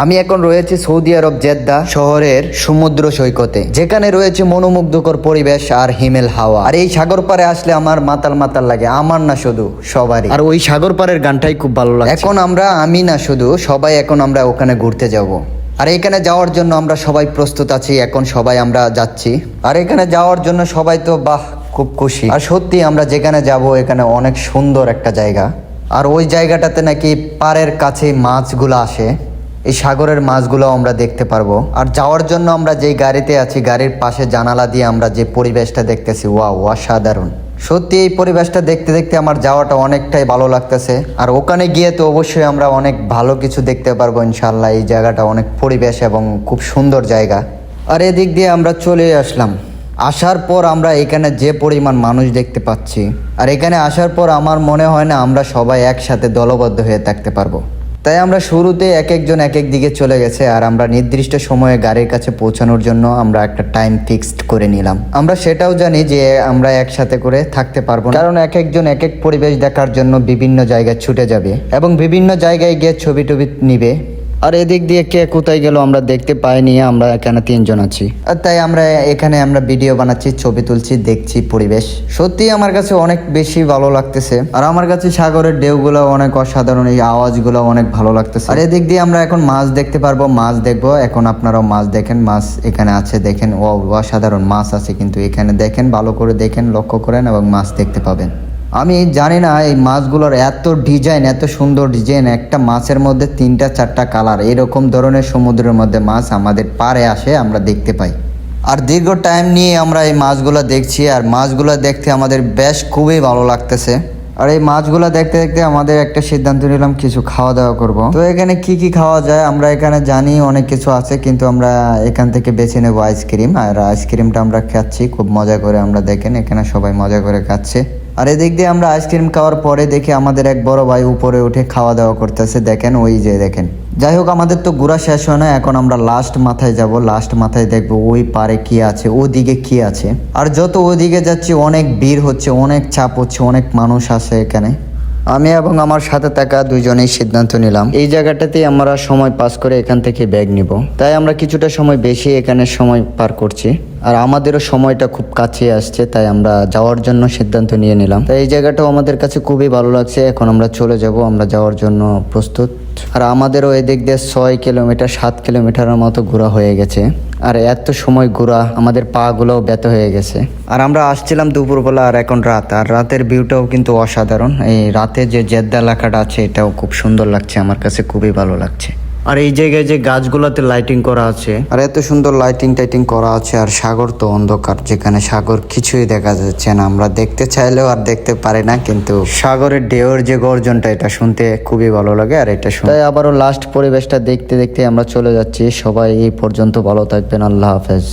আমি এখন রয়েছে সৌদি আরব জেদ্দা শহরের সমুদ্র সৈকতে, যেখানে রয়েছে মনোমুগ্ধকর পরিবেশ আর হিমেল হাওয়া। আর এই সাগর পাড়ে আসলে আমার মাতাল মাতাল লাগে, আমার না শুধু সবারই। আর ওই সাগর পাড়ের গানটাই খুব ভালো লাগে। এখন আমি না শুধু সবাই, এখন আমরা ওখানে ঘুরতে যাব। আর এখানে যাওয়ার জন্য আমরা সবাই প্রস্তুত আছি, এখন সবাই আমরা যাচ্ছি। আর এখানে যাওয়ার জন্য সবাই তো বাহ খুব খুশি। আর সত্যি আমরা যেখানে যাব এখানে অনেক সুন্দর একটা জায়গা। আর ওই জায়গাটাতে নাকি পাড়ের কাছে মাছগুলো আসে, এই সাগরের মাছগুলো আমরা দেখতে পারবো। আর যাওয়ার জন্য আমরা যেই গাড়িতে আছি, গাড়ির পাশে জানালা দিয়ে আমরা যে পরিবেশটা দেখতেছি, ওয়াও অসাধারণ। সত্যি এই পরিবেশটা দেখতে দেখতে আমার যাওয়াটা অনেকটাই ভালো লাগতেছে। আর ওখানে গিয়ে তো অবশ্যই আমরা অনেক ভালো কিছু দেখতে পারবো ইনশাল্লাহ। এই জায়গাটা অনেক পরিবেশ এবং খুব সুন্দর জায়গা। আর এদিক দিয়ে আমরা চলে আসলাম। আসার পর আমরা এখানে যে পরিমাণ মানুষ দেখতে পাচ্ছি, আর এখানে আসার পর আমার মনে হয় না আমরা সবাই একসাথে দলবদ্ধ হয়ে থাকতে পারবো। তাই আমরা শুরুতে এক একজন এক এক দিকে চলে গেছে। আর আমরা নির্দিষ্ট সময়ে গাড়ির কাছে পৌঁছানোর জন্য আমরা একটা টাইম ফিক্সড করে নিলাম। আমরা সেটাও জানি যে আমরা একসাথে করে থাকতে পারবো না, কারণ এক একজন এক এক পরিবেশ দেখার জন্য বিভিন্ন জায়গায় ছুটে যাবে এবং বিভিন্ন জায়গায় গিয়ে ছবি টবি নিবে। আর এদিক দিয়ে কে কোথায় গেল আমরা দেখতে পাইনি, আমরা এখানে 3 জন আছি। আর তাই আমরা এখানে ভিডিও বানাচ্ছি, ছবি তুলছি, দেখছি পরিবেশ। সত্যি আমার কাছে অনেক বেশি ভালো লাগতেছে। আর আমার কাছে সাগরের ঢেউগুলো অনেক অসাধারণ, এই আওয়াজগুলো অনেক ভালো লাগতেছে। আর এদিক দিয়ে আমরা এখন মাছ দেখতে পারবো, মাছ দেখবো। এখন আপনারাও মাছ দেখেন, মাছ এখানে আছে দেখেন, অসাধারণ মাছ আছে কিন্তু এখানে। দেখেন, ভালো করে দেখেন, লক্ষ্য করেন এবং মাছ দেখতে পাবেন। আমি জানি না এই মাছগুলোর এত ডিজাইন, এত সুন্দর ডিজাইন। একটা মাছের মধ্যে 3টা 4টা কালার, এরকম ধরনের সমুদ্রের মধ্যে মাছ আমাদের পাড়ে আসে, আমরা দেখতে পাই। আর দীর্ঘ টাইম নিয়ে আমরা এই মাছগুলো দেখছি। আর মাছগুলো দেখতে আমাদের বেশ খুবই ভালো লাগতেছে। আর এই মাছগুলো দেখতে দেখতে আমাদের একটা সিদ্ধান্ত নিলাম কিছু খাওয়া দাওয়া করব। তো এখানে কি কি খাওয়া যায় আমরা এখানে জানি, অনেক কিছু আছে, কিন্তু আমরা এখান থেকে বেছে নেব আইসক্রিম। আর আইসক্রিমটা আমরা খাচ্ছি খুব মজা করে। আমরা দেখেন এখানে সবাই মজা করে খাচ্ছে। আর এদিক দিয়ে আমরা আইসক্রিম খাওয়ার পরে দেখি আমাদের এক বড় ভাই উপরে উঠে খাওয়া দাওয়া করতেছে, দেখেন ওই যে দেখেন। যাই হোক, আমাদের তো ঘোরা শেষ হয় না, এখন আমরা লাস্ট মাথায় যাব। লাস্ট মাথায় দেখবো ওই পারে কি আছে, ওদিকে কি আছে। আর যত ওদিকে যাচ্ছি অনেক ভিড় হচ্ছে, অনেক চাপ হচ্ছে, অনেক মানুষ আসে এখানে। আমি এবং আমার সাথে থাকা 2 জনেই সিদ্ধান্ত নিলাম এই জায়গাটাতেই আমরা সময় পাস করে এখান থেকে ব্যাগ নিব। তাই আমরা কিছুটা সময় বেশি এখানে সময় পার করছি। আর আমাদেরও সময়টা খুব কাছে আসছে, তাই আমরা যাওয়ার জন্য সিদ্ধান্ত নিয়ে নিলাম। তাই এই জায়গাটাও আমাদের কাছে খুবই ভালো লাগছে। এখন আমরা চলে যাব, আমরা যাওয়ার জন্য প্রস্তুত। আর আমাদেরও এদিক দিয়ে 6 কিলোমিটার 7 কিলোমিটারের মতো ঘোরা হয়ে গেছে। আর এত সময় ঘোরা, আমাদের পা গুলোও ব্যথা হয়ে গেছে। আর আমরা আসছিলাম দুপুরবেলা, আর এখন রাত। আর রাতের ভিউটাও কিন্তু অসাধারণ। এই রাতে যে জেদ্দা এলাকাটা আছে এটাও খুব সুন্দর লাগছে, আমার কাছে খুবই ভালো লাগছে। আর এই জায়গায় যে গাছগুলোতে লাইটিং করা আছে, আর এত সুন্দর লাইটিং টাইটিং করা আছে। আর সাগর তো অন্ধকার, যেখানে সাগর কিছুই দেখা যাচ্ছে না। আমরা দেখতে চাইলেও আর দেখতে পারি না, কিন্তু সাগরের ঢেউর যে গর্জনটা, এটা শুনতে খুবই ভালো লাগে। আর এটা শুনতে আবারও লাস্ট পরিবেশটা দেখতে দেখতে আমরা চলে যাচ্ছি। সবাই এই পর্যন্ত ভালো থাকবেন, আল্লাহ হাফেজ।